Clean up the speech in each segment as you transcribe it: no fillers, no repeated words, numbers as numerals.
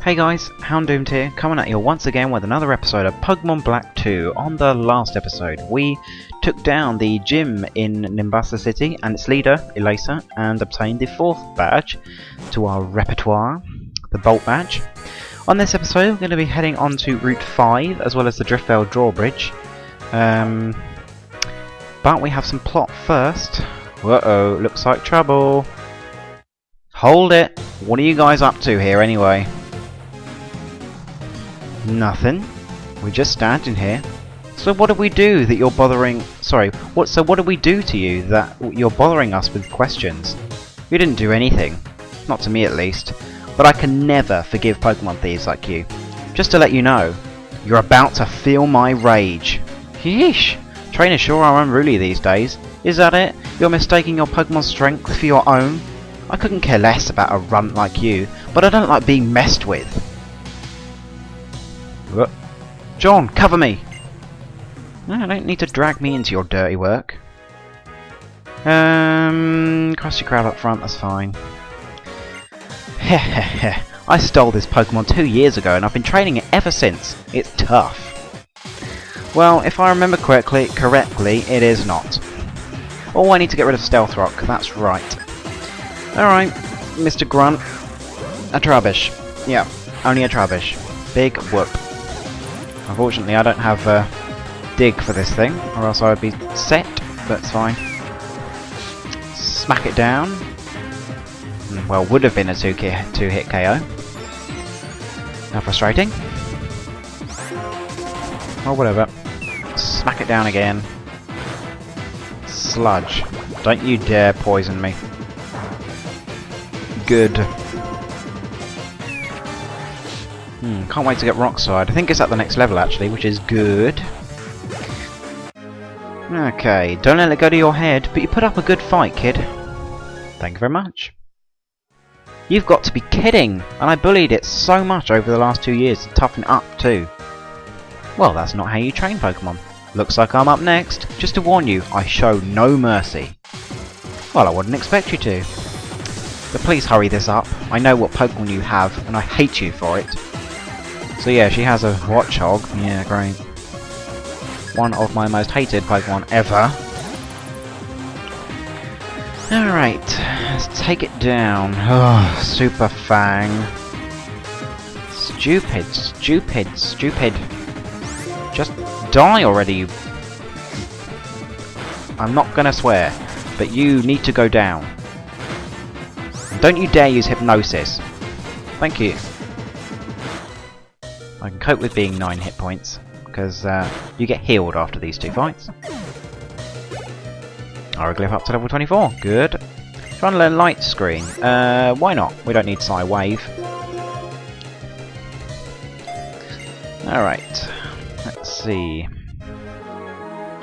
Hey guys, Hounddoomed here, coming at you once again with another episode of Pokémon Black 2. On the last episode, we took down the gym in Nimbasa City and its leader, Elasa, and obtained the 4th badge to our repertoire, the Bolt badge. On this episode, we're going to be heading on to Route 5, as well as the Driftveil Drawbridge. But we have some plot first. Uh-oh, looks like trouble. Hold it! What are you guys up to here anyway? Nothing. We're just standing here. So what did we do that you're bothering... Sorry, what did we do to you that you're bothering us with questions? We didn't do anything. Not to me at least. But I can never forgive Pokemon thieves like you. Just to let you know, you're about to feel my rage. Yeesh! Trainers sure are unruly these days. Is that it? You're mistaking your Pokemon strength for your own? I couldn't care less about a runt like you, but I don't like being messed with. John, cover me! No, don't need to drag me into your dirty work. Krusty Krab up front, that's fine. Heh. I stole this Pokemon 2 years ago and I've been training it ever since. It's tough. Well, if I remember correctly, it is not. Oh, I need to get rid of Stealth Rock, that's right. Alright, Mr. Grunt. A Trubbish. Yeah, only a Trubbish. Big whoop. Unfortunately, I don't have dig for this thing, or else I would be set, but it's fine. Smack it down. Well, would have been a two-hit KO. How frustrating. Or whatever. Smack it down again. Sludge. Don't you dare poison me. Good. Can't wait to get Rock Slide. I think it's at the next level actually, which is good. Okay, don't let it go to your head, but you put up a good fight, kid. Thank you very much. You've got to be kidding! And I bullied it so much over the last 2 years to toughen up too. Well, that's not how you train Pokemon. Looks like I'm up next. Just to warn you, I show no mercy. Well, I wouldn't expect you to. But please hurry this up. I know what Pokemon you have, and I hate you for it. So yeah, she has a Watchog. Yeah, great. One of my most hated Pokemon ever. Alright, let's take it down. Oh, Super Fang. Stupid. Just die already, you... I'm not gonna swear, but you need to go down. Don't you dare use Hypnosis. Thank you. I can cope with being 9 hit points, because you get healed after these 2 fights. Aeroglyph up to level 24. Good. Trying to learn Light Screen. Why not? We don't need Psy Wave. Alright. Let's see.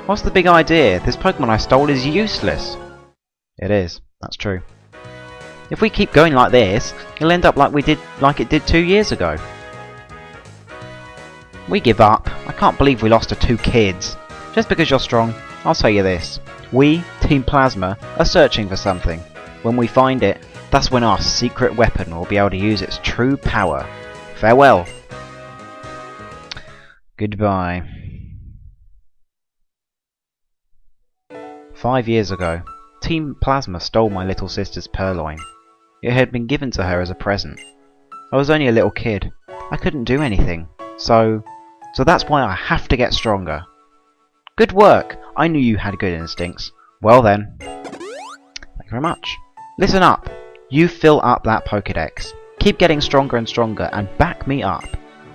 What's the big idea? This Pokemon I stole is useless. It is. That's true. If we keep going like this, it'll end up like it did 2 years ago. We give up. I can't believe we lost to 2 kids. Just because you're strong, I'll tell you this. We, Team Plasma, are searching for something. When we find it, that's when our secret weapon will be able to use its true power. Farewell. Goodbye. 5 years ago, Team Plasma stole my little sister's Purloin. It had been given to her as a present. I was only a little kid. I couldn't do anything. So that's why I have to get stronger. Good work! I knew you had good instincts. Well then. Thank you very much. Listen up. You fill up that Pokédex. Keep getting stronger and stronger and back me up.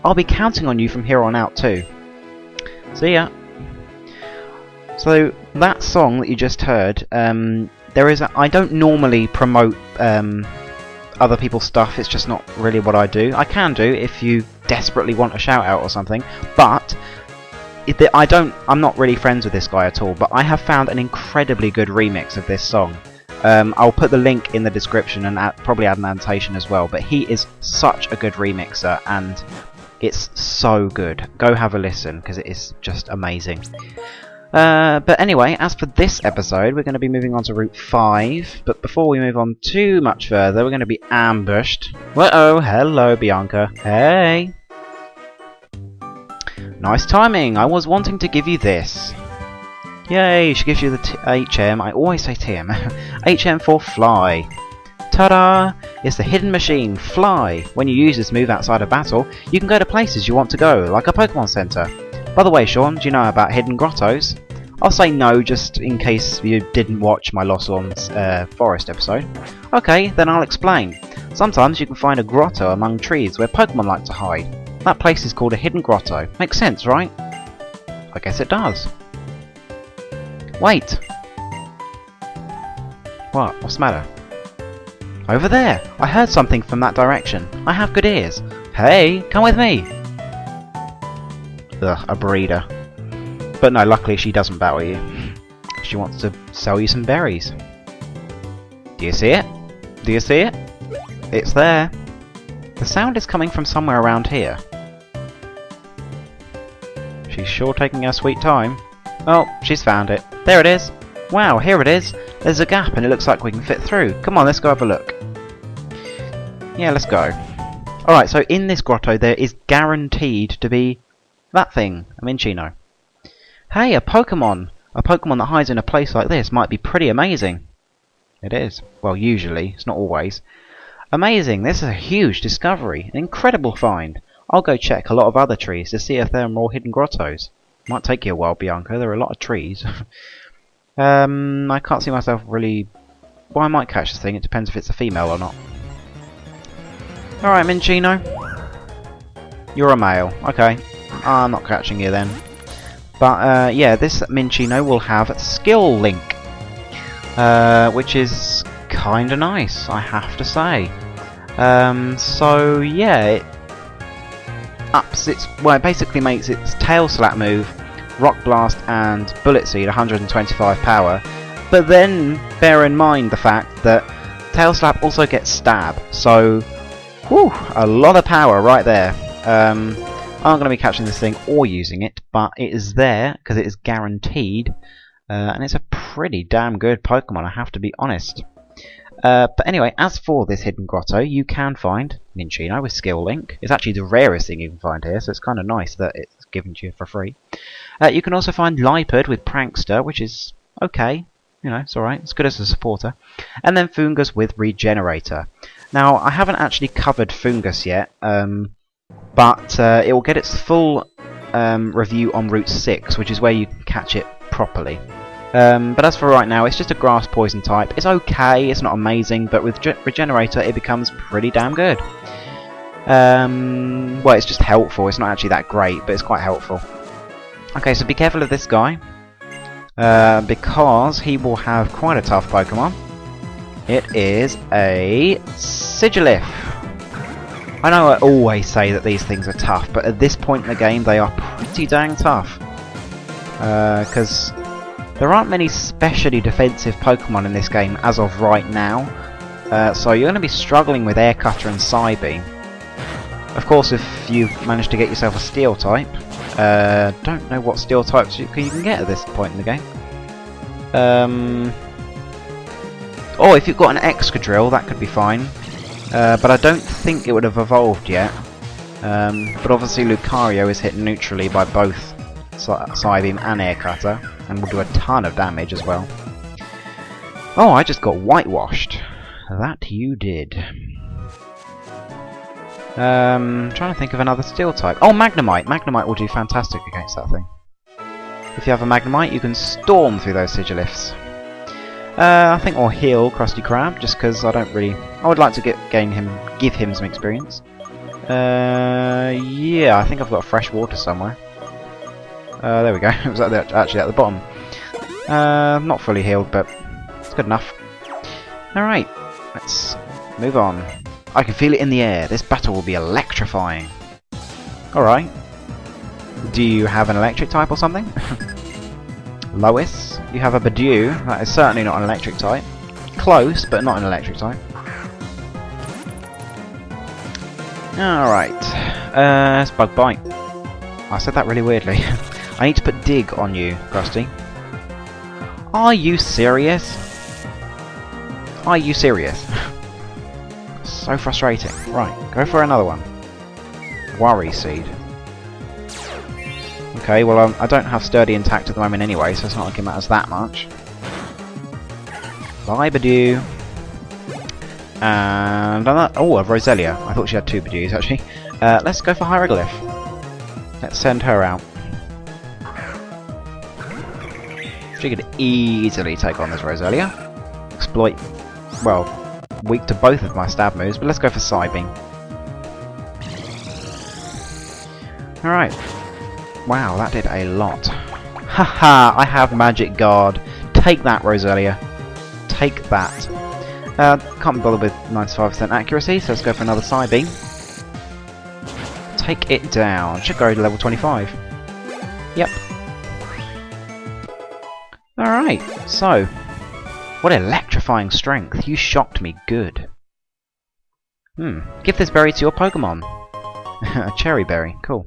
I'll be counting on you from here on out too. See ya. So that song that you just heard, I don't normally promote other people's stuff, it's just not really what I do. I can do if you desperately want a shout out or something, but I'm not really friends with this guy at all, but I have found an incredibly good remix of this song. I'll put the link in the description and probably add an annotation as well, but he is such a good remixer and it's so good. Go have a listen because it is just amazing. But anyway, as for this episode, we're going to be moving on to Route 5. But before we move on too much further, we're going to be ambushed. Uh-oh, hello, Bianca. Hey! Nice timing. I was wanting to give you this. Yay, she gives you the HM. I always say TM. HM for Fly. Ta-da! It's the hidden machine, Fly. When you use this move outside of battle, you can go to places you want to go, like a Pokémon Center. By the way, Sean, do you know about hidden grottos? I'll say no, just in case you didn't watch my Lost Lawns Forest episode. Okay, then I'll explain. Sometimes you can find a grotto among trees where Pokémon like to hide. That place is called a hidden grotto. Makes sense, right? I guess it does. Wait! What? What's the matter? Over there! I heard something from that direction. I have good ears. Hey, come with me! Ugh, a breeder. But no, luckily she doesn't battle you. She wants to sell you some berries. Do you see it? Do you see it? It's there. The sound is coming from somewhere around here. She's sure taking her sweet time. Oh, she's found it. There it is. Wow, here it is. There's a gap and it looks like we can fit through. Come on, let's go have a look. Yeah, let's go. Alright, so in this grotto there is guaranteed to be that thing, a Minccino. Hey, a Pokémon! A Pokémon that hides in a place like this might be pretty amazing. It is. Well, usually. It's not always. Amazing! This is a huge discovery. An incredible find. I'll go check a lot of other trees to see if there are more hidden grottos. Might take you a while, Bianca. There are a lot of trees. I can't see myself really... Well, I might catch this thing. It depends if it's a female or not. Alright, Minccino. You're a male. Okay. I'm not catching you then. But, yeah, this Minccino will have Skill Link. Which is kinda nice, I have to say. So, yeah, it ups its... Well, it basically makes its Tail Slap move, Rock Blast and Bullet Seed 125 power. But then, bear in mind the fact that Tail Slap also gets Stab. So, whew, a lot of power right there. I'm not going to be catching this thing or using it, but it is there because it is guaranteed. And it's a pretty damn good Pokemon, I have to be honest. But anyway, as for this hidden grotto, you can find Minccino with Skill Link. It's actually the rarest thing you can find here, so it's kind of nice that it's given to you for free. You can also find Lipard with Prankster, which is okay. You know, it's alright. It's good as a supporter. And then Fungus with Regenerator. Now, I haven't actually covered Fungus yet, but it will get its full review on Route 6, which is where you can catch it properly. But as for right now, it's just a grass poison type. It's okay, it's not amazing, but with Regenerator it becomes pretty damn good. Well, it's just helpful. It's not actually that great, but it's quite helpful. Okay, so be careful of this guy, because he will have quite a tough Pokemon. It is a Sigilyph. I know I always say that these things are tough, but at this point in the game they are pretty dang tough. Because there aren't many specially defensive Pokemon in this game as of right now, so you're going to be struggling with Air Cutter and Psybeam. Of course, if you manage to get yourself a Steel type, don't know what Steel types you can get at this point in the game. Oh, if you've got an Excadrill, that could be fine, but I don't think it would have evolved yet. But obviously Lucario is hit neutrally by both Psybeam and Air Cutter, and will do a ton of damage as well. Oh, I just got whitewashed. That you did. Trying to think of another Steel type. Oh, Magnemite! Magnemite will do fantastic against that thing. If you have a Magnemite, you can storm through those Sigilyphs. I think we'll heal Krusty Krab, just because I don't really... I would like to give him some experience. Yeah, I think I've got fresh water somewhere. There we go. It was actually at the bottom. Not fully healed, but it's good enough. Alright, let's move on. I can feel it in the air. This battle will be electrifying. Alright. Do you have an electric type or something? Lois, you have a Badoo. That is certainly not an electric type. Close, but not an electric type. Alright. It's Bug Bite. I said that really weirdly. I need to put Dig on you, Krusty. Are you serious? Are you serious? So frustrating. Right, go for another one. Worry Seed. Okay, well I don't have Sturdy intact at the moment anyway, so it's not like it matters that much. Bye Badoo. And oh, a Roselia. I thought she had 2 Badoos actually. Let's go for Hieroglyph. Let's send her out. She could easily take on this Roselia. Exploit, well, weak to both of my stab moves, but let's go for Psybeam. Alright. Wow, that did a lot. Haha, I have Magic Guard. Take that, Roselia. Take that. Can't be bothered with 95% accuracy, so let's go for another Psybeam. Take it down. Should go to level 25. Yep. Alright, so. What electrifying strength. You shocked me good. Give this berry to your Pokémon. A cherry berry. Cool.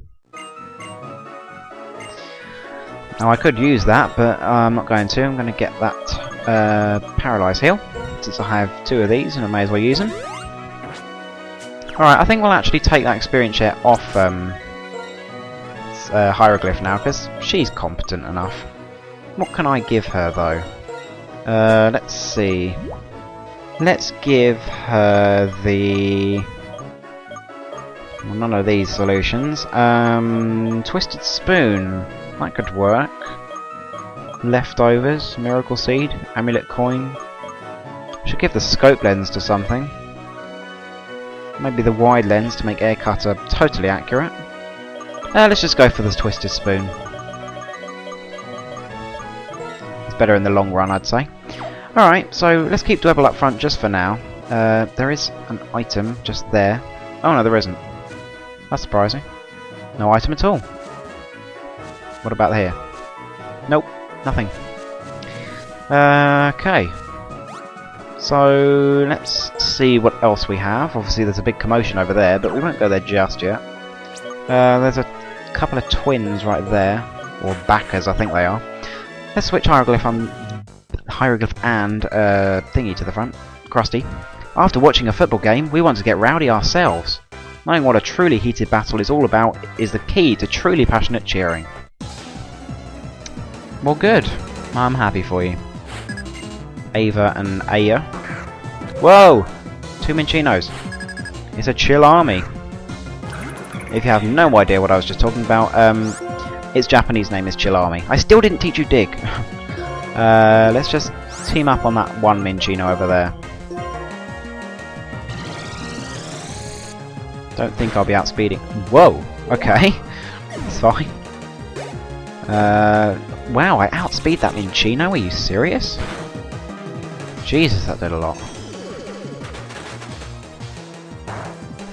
Now I could use that, but I'm not going to. I'm going to get that Paralyze Heal, since I have 2 of these and I may as well use them. Alright, I think we'll actually take that experience share off Hieroglyph now, because she's competent enough. What can I give her though? Let's see. Let's give her the... well, none of these solutions. Twisted Spoon. That could work. Leftovers, Miracle Seed, Amulet Coin. Should give the Scope Lens to something. Maybe the Wide Lens to make Air Cutter totally accurate. Let's just go for this Twisted Spoon. It's better in the long run, I'd say. Alright, so let's keep Dwebble up front just for now. There is an item just there. Oh no, there isn't. That's surprising. No item at all. What about here? Nope, nothing. Okay. So let's see what else we have. Obviously there's a big commotion over there, but we won't go there just yet. There's a couple of twins right there, or backers I think they are. Let's switch Hieroglyph and Thingy to the front. Krusty. After watching a football game, we want to get rowdy ourselves. Knowing what a truly heated battle is all about is the key to truly passionate cheering. Well, good. I'm happy for you. Ava and Aya. Whoa! 2 Minchinos. It's a chill army. If you have no idea what I was just talking about, its Japanese name is Chill Army. I still didn't teach you Dig. Let's just team up on that 1 Minchino over there. Don't think I'll be outspeeding. Whoa! Okay. That's fine. Wow, I outspeed that Minchino? Are you serious? Jesus, that did a lot.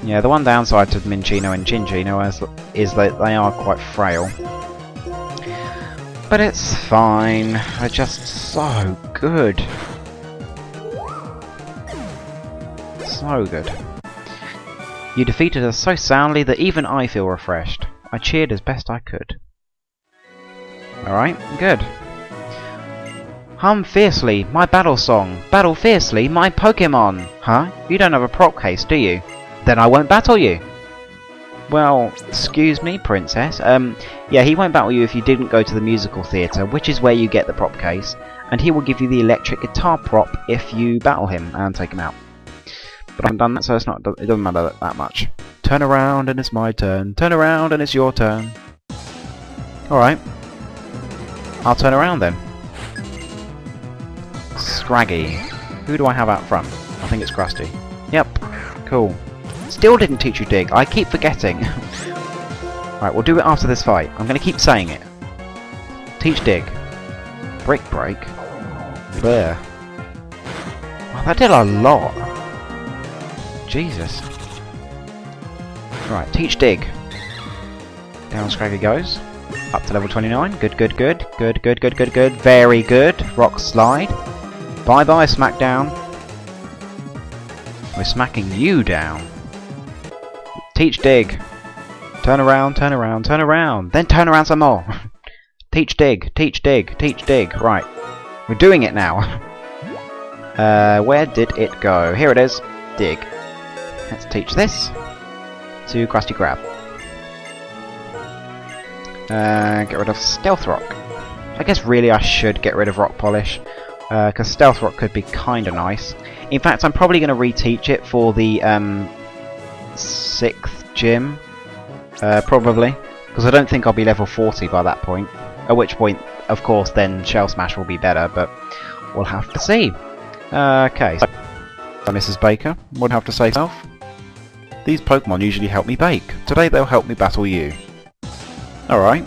Yeah, the one downside to Minchino and Chinchino is that they are quite frail. But it's fine. They're just so good. So good. You defeated us so soundly that even I feel refreshed. I cheered as best I could. Alright, good. Hum fiercely, my battle song. Battle fiercely, my Pokémon. Huh? You don't have a prop case, do you? Then I won't battle you. Well, excuse me, princess. Yeah, he won't battle you if you didn't go to the musical theatre, which is where you get the prop case, and he will give you the electric guitar prop if you battle him and take him out. But I haven't done that, so it doesn't matter that much. Turn around and it's my turn. Turn around and it's your turn. Alright. I'll turn around then. Scraggy. Who do I have out front? I think it's Krusty. Yep. Cool. Still didn't teach you Dig. I keep forgetting. Right, we'll do it after this fight. I'm going to keep saying it. Teach Dig. Brick Break. Blur. Wow, that did a lot. Jesus. Right, teach Dig. Down Scraggy goes. Up to level 29. Good, good, good. Good, good, good, good, good. Very good. Rock Slide. Bye-bye, Smackdown. We're smacking you down. Teach Dig. Turn around, turn around, turn around. Then turn around some more. Teach Dig, teach Dig, teach Dig. Right. We're doing it now. Where did it go? Here it is. Dig. Let's teach this to Krusty Krab. Get rid of Stealth Rock. I guess really I should get rid of Rock Polish, because Stealth Rock could be kinda nice. In fact, I'm probably going to reteach it for the 6th gym, probably, because I don't think I'll be level 40 by that point, at which point, of course, then Shell Smash will be better, but we'll have to see. Okay, so Mrs. Baker would have to say herself. These Pokemon usually help me bake. Today they'll help me battle you. Alright.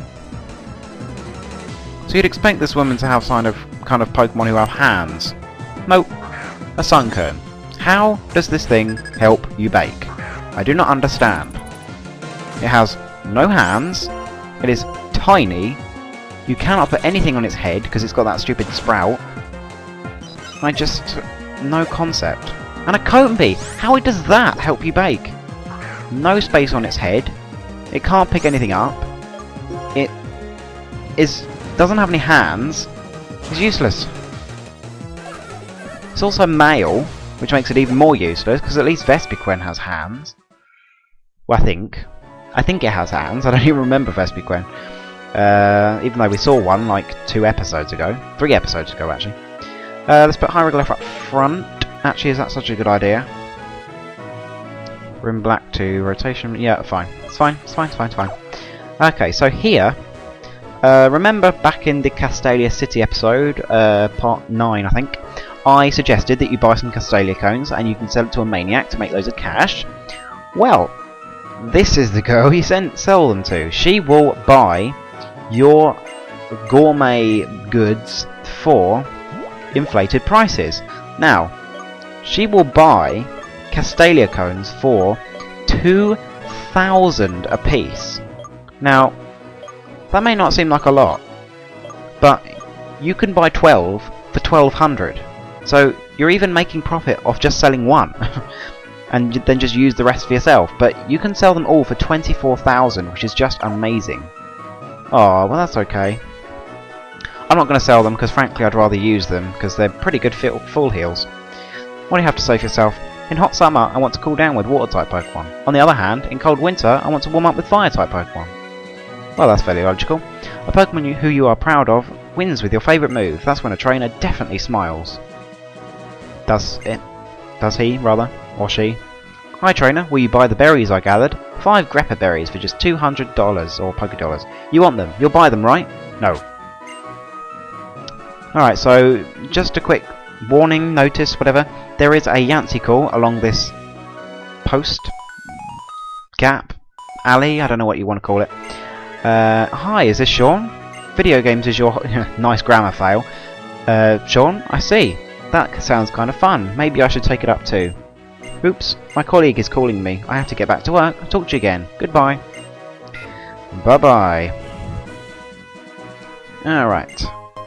So you'd expect this woman to have kind of Pokemon who have hands. Nope. A Sunkern. How does this thing help you bake? I do not understand. It has no hands. It is tiny. You cannot put anything on its head because it's got that stupid sprout. I just... no concept. And a Combee! How does that help you bake? No space on its head. It can't pick anything up. It doesn't have any hands. It's useless. It's also male, which makes it even more useless, because at least Vespiquen has hands. Well, I think it has hands. I don't even remember Vespiquen. Even though we saw one like 2 episodes ago. 3 episodes ago, actually. Let's put Hieroglyph up front. Actually, is that such a good idea? Rim black to rotation. Yeah, fine. It's fine. Okay, so here, remember back in the Castalia City episode, part 9, I think, I suggested that you buy some Castalia cones and you can sell it to a maniac to make loads of cash. Well, this is the girl you sell them to. She will buy your gourmet goods for inflated prices. Now, she will buy Castalia cones for 2,000 a piece. Now, that may not seem like a lot, but you can buy 12 for 1,200. So you're even making profit off just selling one, and then just use the rest for yourself. But you can sell them all for 24,000, which is just amazing. Oh, well that's okay. I'm not going to sell them because frankly I'd rather use them because they're pretty good full heals. What do you have to say for yourself? In hot summer I want to cool down with water type Pokemon. On the other hand, in cold winter I want to warm up with fire type Pokemon. Well, that's fairly logical. A Pokemon who you are proud of wins with your favourite move. That's when a trainer definitely smiles. Does he, rather? Or she? Hi trainer, will you buy the berries I gathered? 5 Greppa berries for just $200 or Pokédollars. You want them? You'll buy them, right? No. Alright, so just a quick warning, notice, whatever. There is a Yancey call along this post, gap, alley, I don't know what you want to call it. Hi, is this Sean? Video games is your... nice grammar fail. Sean, I see. That sounds kind of fun. Maybe I should take it up too. Oops, my colleague is calling me. I have to get back to work. I'll talk to you again. Goodbye. Bye-bye. Alright.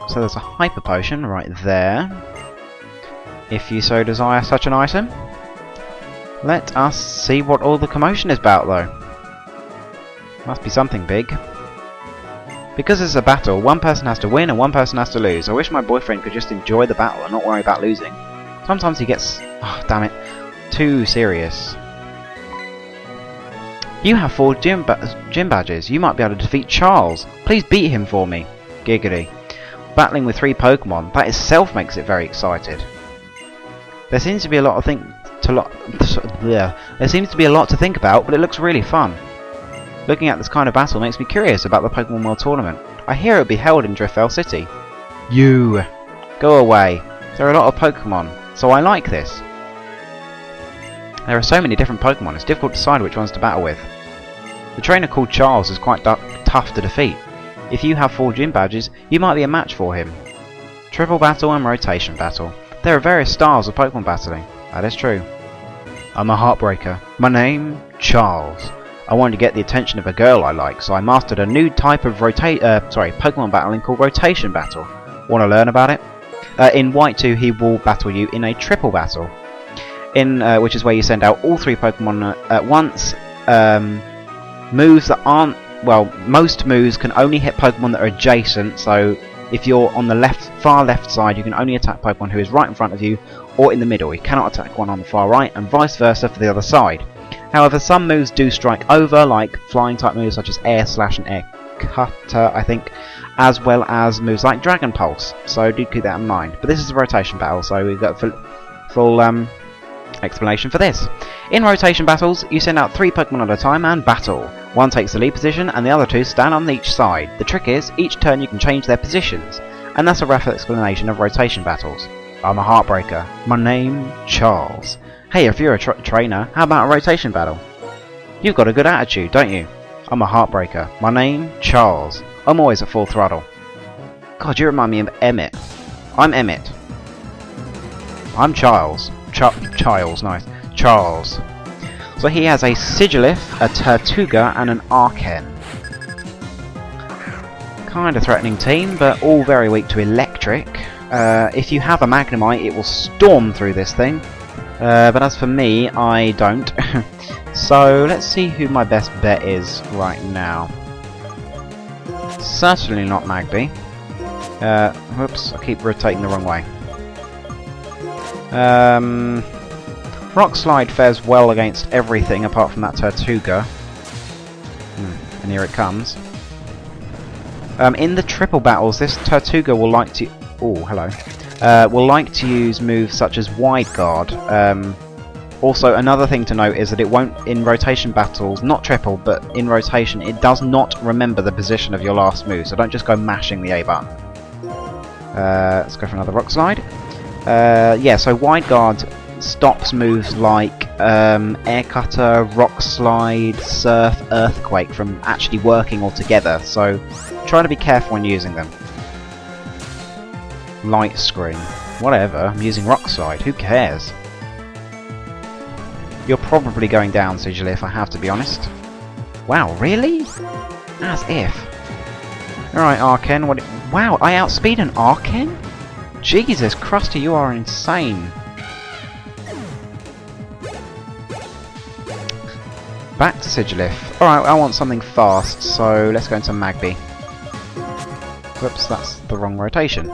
So there's a Hyper Potion right there. If you so desire such an item. Let us see what all the commotion is about though. Must be something big. Because it's a battle, one person has to win and one person has to lose. I wish my boyfriend could just enjoy the battle and not worry about losing. Sometimes he gets, oh damn it, too serious. You have 4 gym badges. You might be able to defeat Charles. Please beat him for me. Giggity. Battling with 3 Pokemon. That itself makes it very excited. There seems to be a lot to think about, but it looks really fun. Looking at this kind of battle makes me curious about the Pokemon World Tournament. I hear it will be held in Driftveil City. You! Go away. There are a lot of Pokemon, so I like this. There are so many different Pokemon, it's difficult to decide which ones to battle with. The trainer called Charles is quite tough to defeat. If you have 4 gym badges, you might be a match for him. Triple battle and rotation battle. There are various styles of Pokemon battling. That is true. I'm a heartbreaker. My name, Charles. I wanted to get the attention of a girl I like, so I mastered a new type of Pokemon battling called Rotation Battle. Want to learn about it? In White 2, he will battle you in a triple battle, which is where you send out all 3 Pokemon at once. Moves that aren't, well, most moves can only hit Pokemon that are adjacent, so if you're on the far left side, you can only attack Pokemon who is right in front of you or in the middle. You cannot attack one on the far right, and vice versa for the other side. However, some moves do strike over, like flying type moves such as Air Slash and Air Cutter, I think, as well as moves like Dragon Pulse, so do keep that in mind. But this is a rotation battle, so we've got full explanation for this. In rotation battles, you send out 3 Pokemon at a time and battle. One takes the lead position and the other 2 stand on each side. The trick is, each turn you can change their positions, and that's a rough explanation of rotation battles. I'm a Heartbreaker. My name, Charles. Hey, if you're a trainer, how about a rotation battle? You've got a good attitude, don't you? I'm a Heartbreaker. My name, Charles. I'm always at full throttle. God, you remind me of Emmett. I'm Emmett. I'm Charles. Charles, nice. Charles. So he has a Sigilif, a Tortuga, and an Archen. Kind of threatening team, but all very weak to electric. If you have a Magnemite, it will storm through this thing. But as for me, I don't. So let's see who my best bet is right now. Certainly not Magby. Whoops, I keep rotating the wrong way. Rock Slide fares well against everything apart from that Tortuga. And here it comes. In the triple battles, this Tortuga will like to... Oh, hello. Will like to use moves such as Wide Guard. Also, another thing to note is that it won't, in rotation battles, not triple, but in rotation, it does not remember the position of your last move, so don't just go mashing the A button. Let's go for another Rock Slide. Yeah, so Wide Guard stops moves like Air Cutter, Rock Slide, Surf, Earthquake from actually working all together, so try to be careful when using them. Light Screen. Whatever, I'm using Rock Slide, who cares? You're probably going down, Sigilif, I have to be honest. Wow, really? As if. Alright, Archen, what... Wow, I outspeed an Archen? Jesus, Krusty, you are insane. Back to Sigilif. Alright, I want something fast, so let's go into Magby. Whoops, that's the wrong rotation.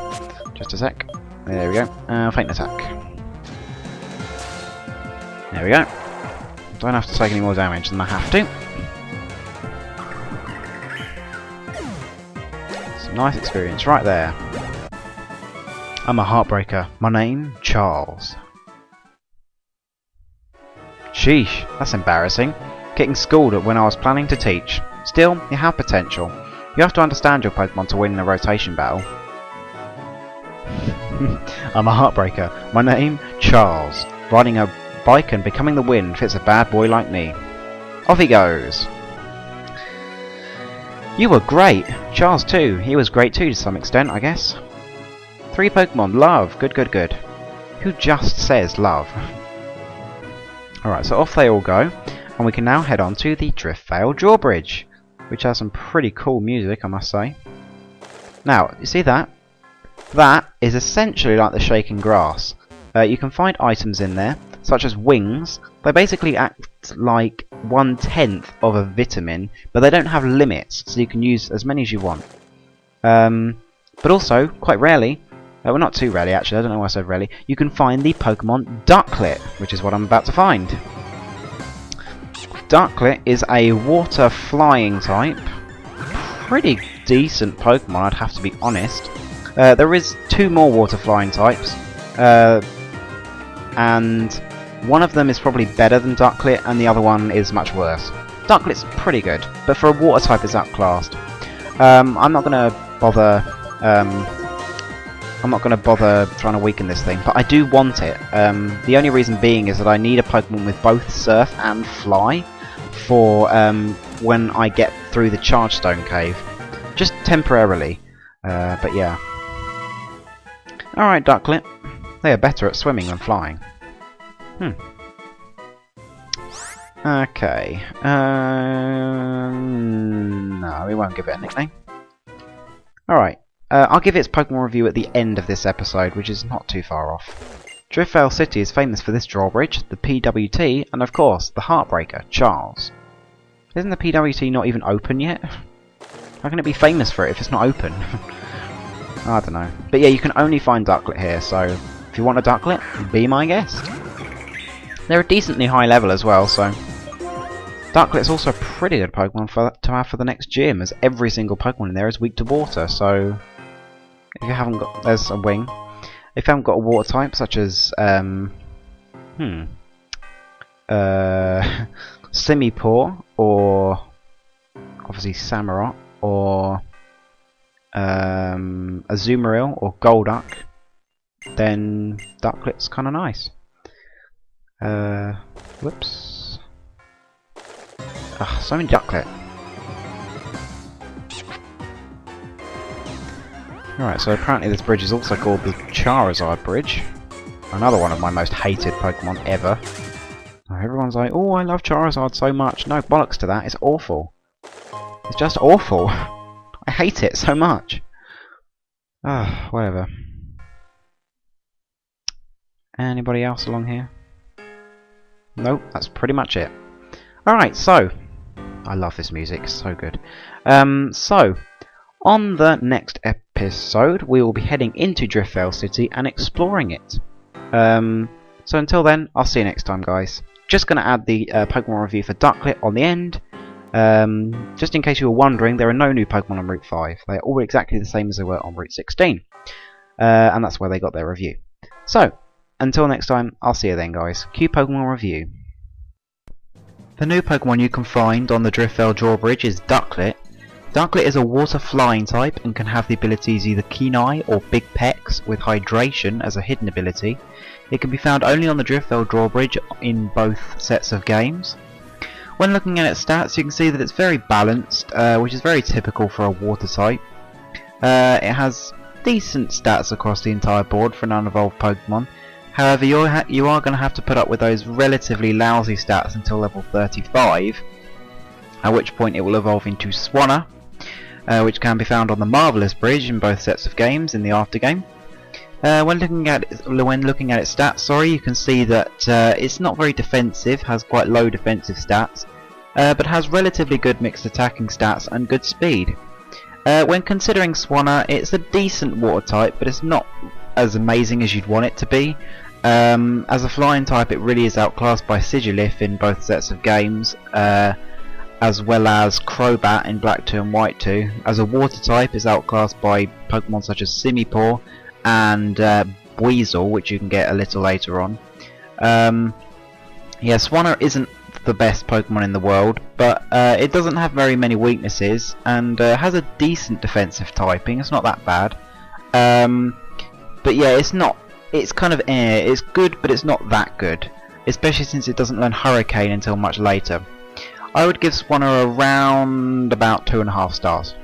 Just a sec. There we go. Faint attack. There we go. Don't have to take any more damage than I have to. It's a nice experience right there. I'm a Heartbreaker. My name, Charles. Sheesh, that's embarrassing. Getting schooled at when I was planning to teach. Still, you have potential. You have to understand your Pokemon to win in a rotation battle. I'm a Heartbreaker. My name, Charles. Riding a bike and becoming the wind fits a bad boy like me. Off he goes. You were great. Charles too. He was great too to some extent, I guess. 3 Pokemon. Love. Good, good, good. Who just says love? Alright, so off they all go. And we can now head on to the Driftveil Drawbridge, which has some pretty cool music, I must say. Now, you see that? That is essentially like the shaken grass. You can find items in there, such as wings. They basically act like 1/10 of a vitamin, but they don't have limits, so you can use as many as you want. But also, quite rarely, well not too rarely actually, I don't know why I said rarely, you can find the Pokemon Ducklet, which is what I'm about to find. Ducklet is a water flying type. Pretty decent Pokemon, I'd have to be honest. There is 2 more water flying types. And one of them is probably better than Ducklet, and the other one is much worse. Ducklet's pretty good, but for a water type it's outclassed. I'm not gonna bother. I'm not gonna bother trying to weaken this thing, but I do want it. The only reason being is that I need a Pokemon with both Surf and Fly for when I get through the Charge Stone Cave, just temporarily. But yeah. All right, Ducklet. They are better at swimming than flying. Okay. No, we won't give it a nickname. Alright. I'll give its Pokemon review at the end of this episode, which is not too far off. Driftveil City is famous for this drawbridge, the PWT, and of course, the Heartbreaker, Charles. Isn't the PWT not even open yet? How can it be famous for it if it's not open? I don't know. But yeah, you can only find Ducklet here, so if you want a Ducklet, be my guest. They're a decently high level as well, so Ducklet's also a pretty good Pokemon to have for the next gym, as every single Pokemon in there is weak to water, so if you haven't got... there's a wing. If you haven't got a water type, such as Simipour, or obviously Samurott, or Azumarill, or Golduck, then Ducklet's kind of nice. Whoops. Ugh, so many Ducklet. Alright, so apparently this bridge is also called the Charizard Bridge. Another one of my most hated Pokemon ever. Everyone's like, oh, I love Charizard so much. No, bollocks to that, it's awful. It's just awful. I hate it so much. Ah, whatever. Anybody else along here? Nope, that's pretty much it. Alright, so I love this music, it's so good. So on the next episode we will be heading into Driftveil City and exploring it. So until then, I'll see you next time, guys. Just going to add the Pokemon review for Ducklet on the end. Just in case you were wondering, there are no new Pokemon on Route 5. They're all exactly the same as they were on Route 16. And that's where they got their review. So, until next time, I'll see you then, guys. Cue Pokemon Review. The new Pokemon you can find on the Driftveil Drawbridge is Ducklet. Ducklet is a water flying type and can have the abilities either Keen Eye or Big Pecs with Hydration as a hidden ability. It can be found only on the Driftveil Drawbridge in both sets of games. When looking at its stats, you can see that it's very balanced, which is very typical for a water type. It has decent stats across the entire board for an unevolved Pokemon. However, you are going to have to put up with those relatively lousy stats until level 35, at which point it will evolve into Swanna, which can be found on the Marvelous Bridge in both sets of games in the aftergame. When looking at its stats, you can see that it's not very defensive, has quite low defensive stats, but has relatively good mixed attacking stats and good speed. When considering Swanna, it's a decent water type, but it's not as amazing as you'd want it to be. As a flying type, it really is outclassed by Sigilyph in both sets of games, as well as Crobat in Black 2 and White 2. As a water type, it's outclassed by Pokemon such as Simipour and Weasel, which you can get a little later on. Yeah, Swanna isn't the best Pokemon in the world, but it doesn't have very many weaknesses and has a decent defensive typing. It's not that bad. But yeah, it's kind of it's good, but it's not that good, especially since it doesn't learn Hurricane until much later. I would give Swanna around about 2.5 stars.